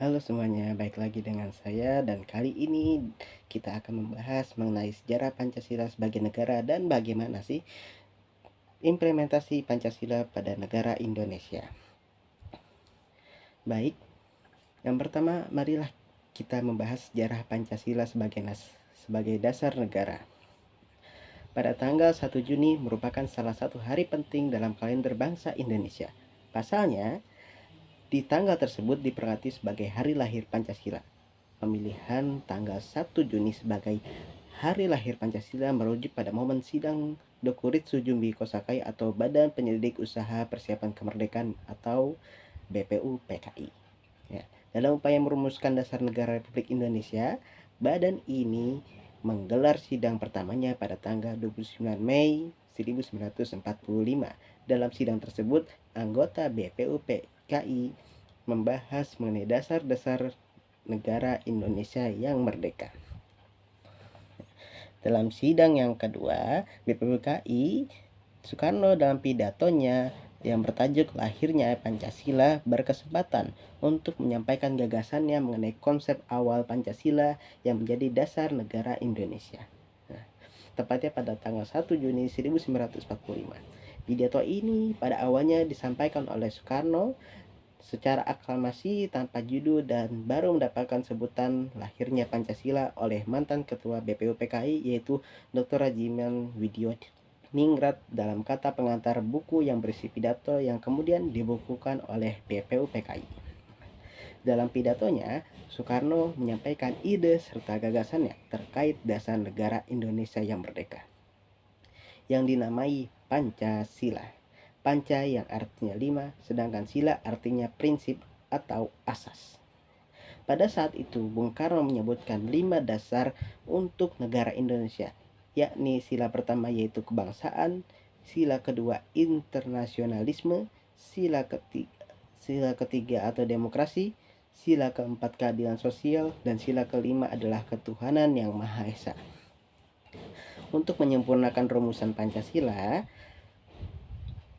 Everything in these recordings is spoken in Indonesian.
Halo semuanya, baik lagi dengan saya dan kali ini kita akan membahas mengenai sejarah Pancasila sebagai negara dan bagaimana sih implementasi Pancasila pada negara Indonesia. Baik, yang pertama marilah kita membahas sejarah Pancasila sebagai dasar negara. Pada tanggal 1 Juni merupakan salah satu hari penting dalam kalender bangsa Indonesia. Pasalnya, di tanggal tersebut diperingati sebagai hari lahir Pancasila. Pemilihan tanggal 1 Juni sebagai hari lahir Pancasila merujuk pada momen sidang Dokuritsu Jumbi Kosakai atau Badan Penyelidik Usaha Persiapan Kemerdekaan atau BPUPKI. Ya, dalam upaya merumuskan dasar negara Republik Indonesia, badan ini menggelar sidang pertamanya pada tanggal 29 Mei 1945. Dalam sidang tersebut, anggota BPUPKI membahas mengenai dasar-dasar negara Indonesia yang merdeka. Dalam sidang yang kedua, BPUPKI, Soekarno dalam pidatonya yang bertajuk Lahirnya Pancasila berkesempatan untuk menyampaikan gagasannya mengenai konsep awal Pancasila yang menjadi dasar negara Indonesia. Nah, tepatnya pada tanggal 1 Juni 1945. Pidato ini pada awalnya disampaikan oleh Soekarno secara aklamasi tanpa judul dan baru mendapatkan sebutan lahirnya Pancasila oleh mantan ketua BPUPKI yaitu Dr. Rajiman Widioningrat dalam kata pengantar buku yang berisi pidato yang kemudian dibukukan oleh BPUPKI. Dalam pidatonya, Soekarno menyampaikan ide serta gagasannya terkait dasar negara Indonesia yang merdeka, yang dinamai Pancasila. Panca yang artinya 5, sedangkan sila artinya prinsip atau asas. Pada saat itu, Bung Karno menyebutkan 5 dasar untuk negara Indonesia, yakni sila pertama yaitu kebangsaan, sila kedua internasionalisme, sila ketiga atau demokrasi, sila keempat keadilan sosial, dan sila kelima adalah ketuhanan yang Maha Esa. Untuk menyempurnakan rumusan Pancasila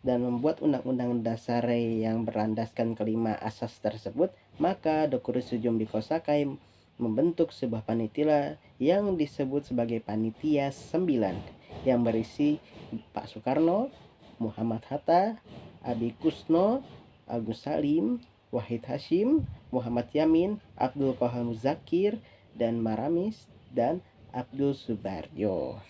dan membuat undang-undang dasar yang berlandaskan kelima asas tersebut, maka Dokuritsu Jumbi Kosakai membentuk sebuah panitia yang disebut sebagai Panitia 9 yang berisi Pak Soekarno, Muhammad Hatta, Abi Kusno, Agus Salim, Wahid Hashim, Muhammad Yamin, Abdul Qahar Muzakir, dan Maramis, dan Abdul Subarjo.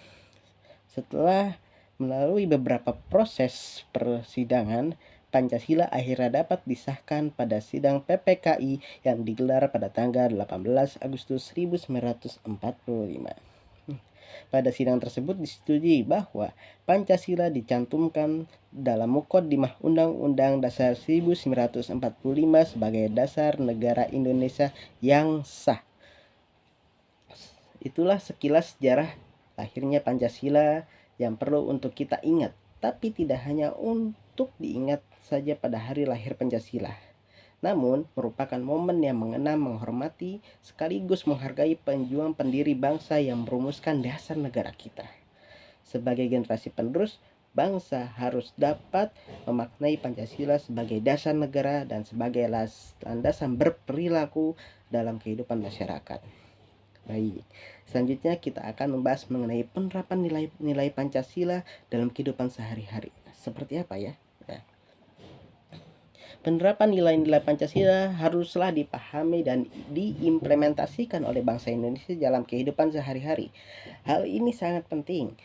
Setelah melalui beberapa proses persidangan, Pancasila akhirnya dapat disahkan pada sidang PPKI yang digelar pada tanggal 18 Agustus 1945. Pada sidang tersebut disetujui bahwa Pancasila dicantumkan dalam Muqaddimah Undang-Undang Dasar 1945 sebagai dasar negara Indonesia yang sah. Itulah sekilas sejarah lahirnya Pancasila yang perlu untuk kita ingat, tapi tidak hanya untuk diingat saja pada hari lahir Pancasila, namun merupakan momen yang mengenang, menghormati, sekaligus menghargai pejuang pendiri bangsa yang merumuskan dasar negara kita. Sebagai generasi penerus, bangsa harus dapat memaknai Pancasila sebagai dasar negara dan sebagai landasan berperilaku dalam kehidupan masyarakat. Baik, selanjutnya kita akan membahas mengenai penerapan nilai-nilai Pancasila dalam kehidupan sehari-hari. Seperti apa ya? Penerapan nilai-nilai Pancasila haruslah dipahami dan diimplementasikan oleh bangsa Indonesia dalam kehidupan sehari-hari. Hal ini sangat penting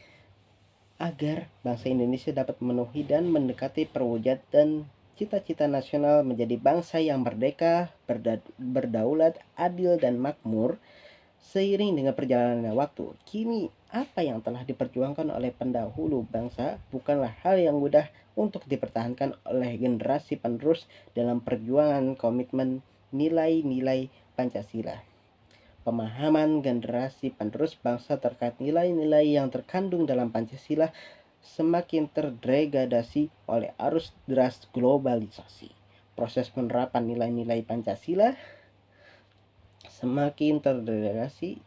agar bangsa Indonesia dapat memenuhi dan mendekati perwujudan cita-cita nasional menjadi bangsa yang merdeka, berdaulat, adil, dan makmur. Seiring dengan perjalanan waktu, kini apa yang telah diperjuangkan oleh pendahulu bangsa bukanlah hal yang mudah untuk dipertahankan oleh generasi penerus dalam perjuangan komitmen nilai-nilai Pancasila. Pemahaman generasi penerus bangsa terkait nilai-nilai yang terkandung dalam Pancasila semakin terdegradasi oleh arus deras globalisasi. Proses penerapan nilai-nilai Pancasila semakin terdegradasi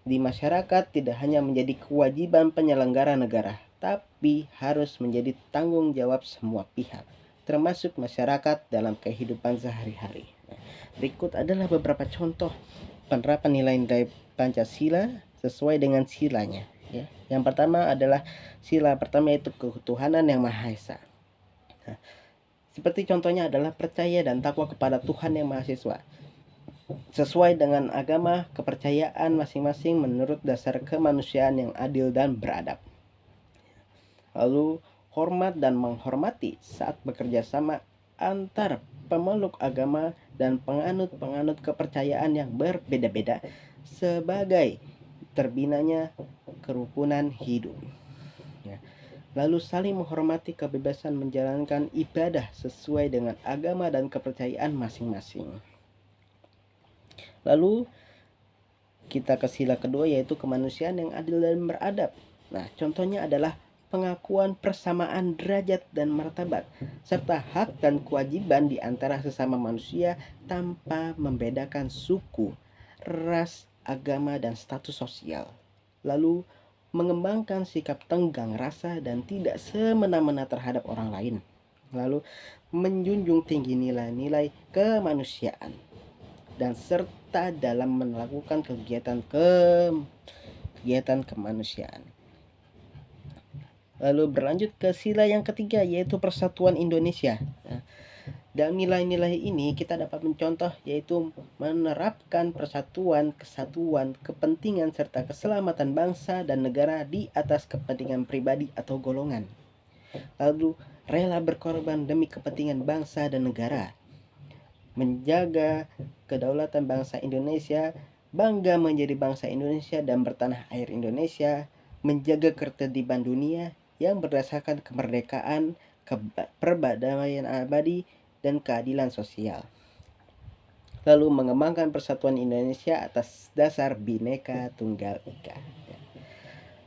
di masyarakat tidak hanya menjadi kewajiban penyelenggara negara, tapi harus menjadi tanggung jawab semua pihak, termasuk masyarakat dalam kehidupan sehari-hari. Berikut adalah beberapa contoh penerapan nilai-nilai Pancasila sesuai dengan silanya. Ya. Yang pertama adalah sila pertama, yaitu ketuhanan yang Maha Esa. Nah, seperti contohnya adalah percaya dan takwa kepada Tuhan yang Maha Esa, sesuai dengan agama kepercayaan masing-masing menurut dasar kemanusiaan yang adil dan beradab. Lalu hormat dan menghormati saat bekerja sama antar pemeluk agama dan penganut-penganut kepercayaan yang berbeda-beda sebagai terbinanya kerukunan hidup. Ya. Lalu saling menghormati kebebasan menjalankan ibadah sesuai dengan agama dan kepercayaan masing-masing. Lalu kita ke sila kedua, yaitu kemanusiaan yang adil dan beradab. Nah, contohnya adalah pengakuan persamaan derajat dan martabat, serta hak dan kewajiban di antara sesama manusia tanpa membedakan suku, ras, agama, dan status sosial. Lalu mengembangkan sikap tenggang rasa dan tidak semena-mena terhadap orang lain. Lalu menjunjung tinggi nilai-nilai kemanusiaan dan serta dalam melakukan kegiatan kemanusiaan. Lalu berlanjut ke sila yang ketiga, yaitu persatuan Indonesia. Nah, dalam nilai-nilai ini kita dapat mencontoh, yaitu menerapkan persatuan, kesatuan, kepentingan, serta keselamatan bangsa dan negara di atas kepentingan pribadi atau golongan. Lalu rela berkorban demi kepentingan bangsa dan negara, menjaga kedaulatan bangsa Indonesia, bangga menjadi bangsa Indonesia dan bertanah air Indonesia, menjaga ketertiban dunia yang berdasarkan kemerdekaan, perdamaian abadi, dan keadilan sosial. Lalu mengembangkan persatuan Indonesia atas dasar Bhinneka Tunggal Ika.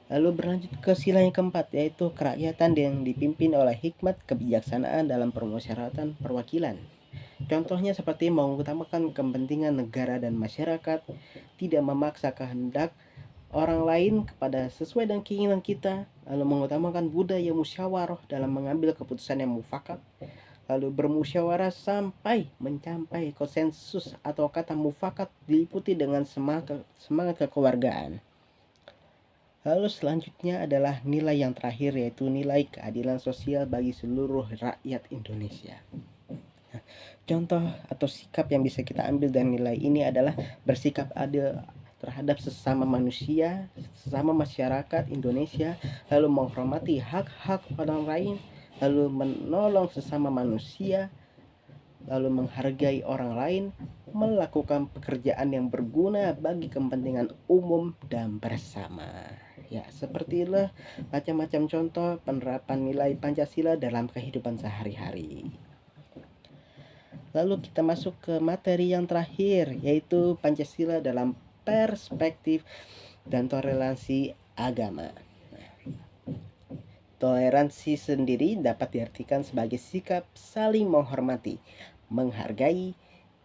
Lalu berlanjut ke sila yang keempat, yaitu kerakyatan yang dipimpin oleh hikmat kebijaksanaan dalam permusyawaratan perwakilan. Contohnya seperti mengutamakan kepentingan negara dan masyarakat, tidak memaksa kehendak orang lain kepada sesuai dengan keinginan kita, lalu mengutamakan budaya musyawarah dalam mengambil keputusan yang mufakat, lalu bermusyawarah sampai mencapai konsensus atau kata mufakat diliputi dengan semangat kekeluargaan. Lalu selanjutnya adalah nilai yang terakhir, yaitu nilai keadilan sosial bagi seluruh rakyat Indonesia. Nah, contoh atau sikap yang bisa kita ambil dari nilai ini adalah bersikap adil terhadap sesama manusia, sesama masyarakat Indonesia, lalu menghormati hak-hak orang lain, lalu menolong sesama manusia, lalu menghargai orang lain, melakukan pekerjaan yang berguna bagi kepentingan umum dan bersama. Ya, seperti itulah macam-macam contoh penerapan nilai Pancasila dalam kehidupan sehari-hari. Lalu kita masuk ke materi yang terakhir, yaitu Pancasila dalam perspektif dan toleransi agama. Toleransi sendiri dapat diartikan sebagai sikap saling menghormati, menghargai,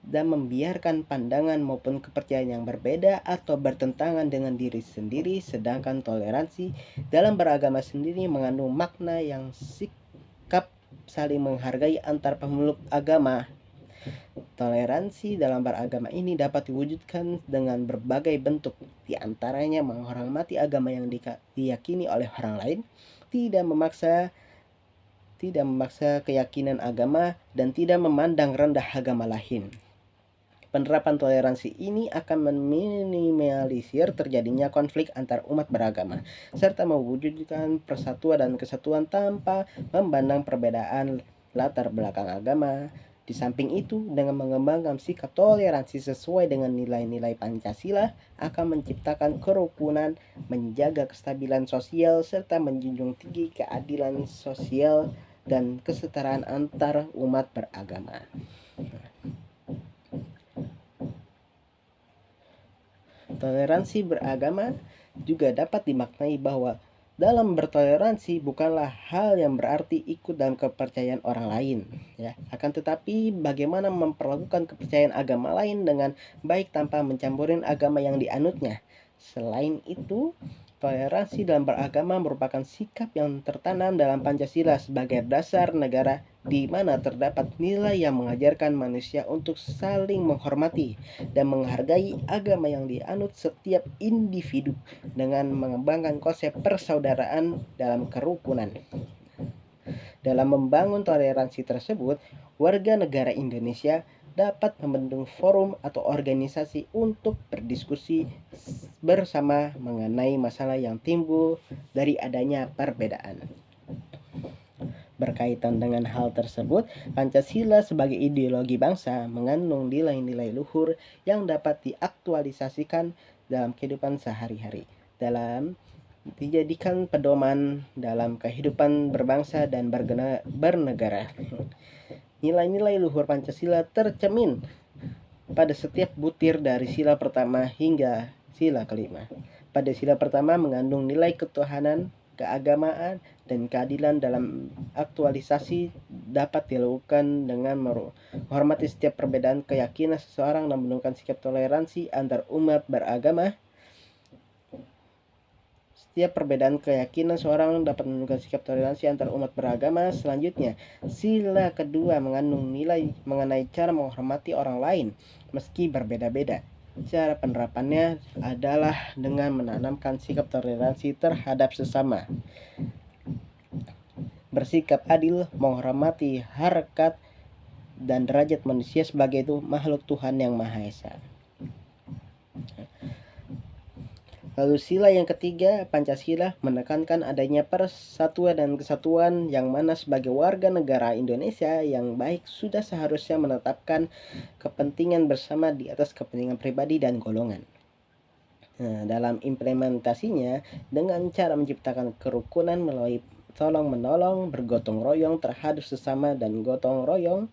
dan membiarkan pandangan maupun kepercayaan yang berbeda atau bertentangan dengan diri sendiri. Sedangkan toleransi dalam beragama sendiri mengandung makna yang sikap saling menghargai antar pemeluk agama. Toleransi dalam beragama ini dapat diwujudkan dengan berbagai bentuk, di antaranya menghormati agama yang diyakini oleh orang lain, tidak memaksa keyakinan agama, dan tidak memandang rendah agama lain. Penerapan toleransi ini akan meminimalisir terjadinya konflik antar umat beragama, serta mewujudkan persatuan dan kesatuan tanpa memandang perbedaan latar belakang agama. Di samping itu, dengan mengembangkan sikap toleransi sesuai dengan nilai-nilai Pancasila akan menciptakan kerukunan, menjaga kestabilan sosial, serta menjunjung tinggi keadilan sosial dan kesetaraan antar umat beragama. Toleransi beragama juga dapat dimaknai bahwa dalam bertoleransi bukanlah hal yang berarti ikut dalam kepercayaan orang lain, ya. Akan tetapi bagaimana memperlakukan kepercayaan agama lain dengan baik tanpa mencampurin agama yang dianutnya. Selain itu, toleransi dalam beragama merupakan sikap yang tertanam dalam Pancasila sebagai dasar negara di mana terdapat nilai yang mengajarkan manusia untuk saling menghormati dan menghargai agama yang dianut setiap individu dengan mengembangkan konsep persaudaraan dalam kerukunan. Dalam membangun toleransi tersebut, warga negara Indonesia dapat membentuk forum atau organisasi untuk berdiskusi bersama mengenai masalah yang timbul dari adanya perbedaan. Berkaitan dengan hal tersebut, Pancasila sebagai ideologi bangsa mengandung nilai-nilai luhur yang dapat diaktualisasikan dalam kehidupan sehari-hari, dalam dijadikan pedoman dalam kehidupan berbangsa dan bernegara. Nilai-nilai luhur Pancasila tercermin pada setiap butir dari sila pertama hingga sila kelima. Pada sila pertama mengandung nilai ketuhanan, keagamaan, dan keadilan. Dalam aktualisasi dapat dilakukan dengan menghormati setiap perbedaan keyakinan seseorang dan menunjukkan sikap toleransi antar umat beragama. Setiap perbedaan keyakinan seorang dapat menunjukkan sikap toleransi antar umat beragama. Selanjutnya, sila kedua mengandung nilai mengenai cara menghormati orang lain meski berbeda-beda. Cara penerapannya adalah dengan menanamkan sikap toleransi terhadap sesama, bersikap adil, menghormati harkat dan derajat manusia sebagai itu makhluk Tuhan yang Maha Esa. Lalu sila yang ketiga, Pancasila menekankan adanya persatuan dan kesatuan, yang mana sebagai warga negara Indonesia yang baik sudah seharusnya menetapkan kepentingan bersama di atas kepentingan pribadi dan golongan. Nah, dalam implementasinya dengan cara menciptakan kerukunan melalui tolong-menolong, bergotong royong terhadap sesama dan gotong royong.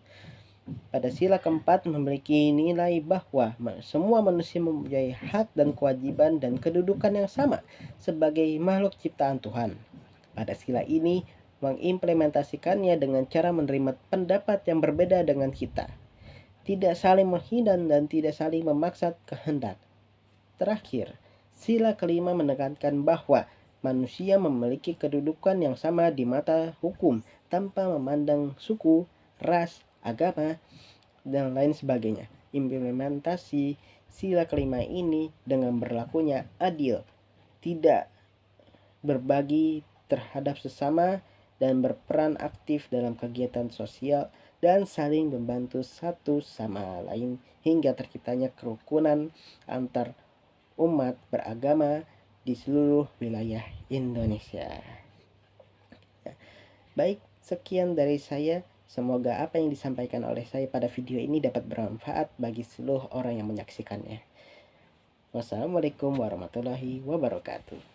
Pada sila keempat memiliki nilai bahwa semua manusia mempunyai hak dan kewajiban dan kedudukan yang sama sebagai makhluk ciptaan Tuhan. Pada sila ini mengimplementasikannya dengan cara menerima pendapat yang berbeda dengan kita, tidak saling menghina dan tidak saling memaksa kehendak. Terakhir, sila kelima menekankan bahwa manusia memiliki kedudukan yang sama di mata hukum tanpa memandang suku, ras, agama, dan lain sebagainya. Implementasi sila kelima ini dengan berlakunya adil, tidak berbagi terhadap sesama, dan berperan aktif dalam kegiatan sosial dan saling membantu satu sama lain hingga terciptanya kerukunan antar umat beragama di seluruh wilayah Indonesia. Baik, sekian dari saya. Semoga apa yang disampaikan oleh saya pada video ini dapat bermanfaat bagi seluruh orang yang menyaksikannya. Wassalamualaikum warahmatullahi wabarakatuh.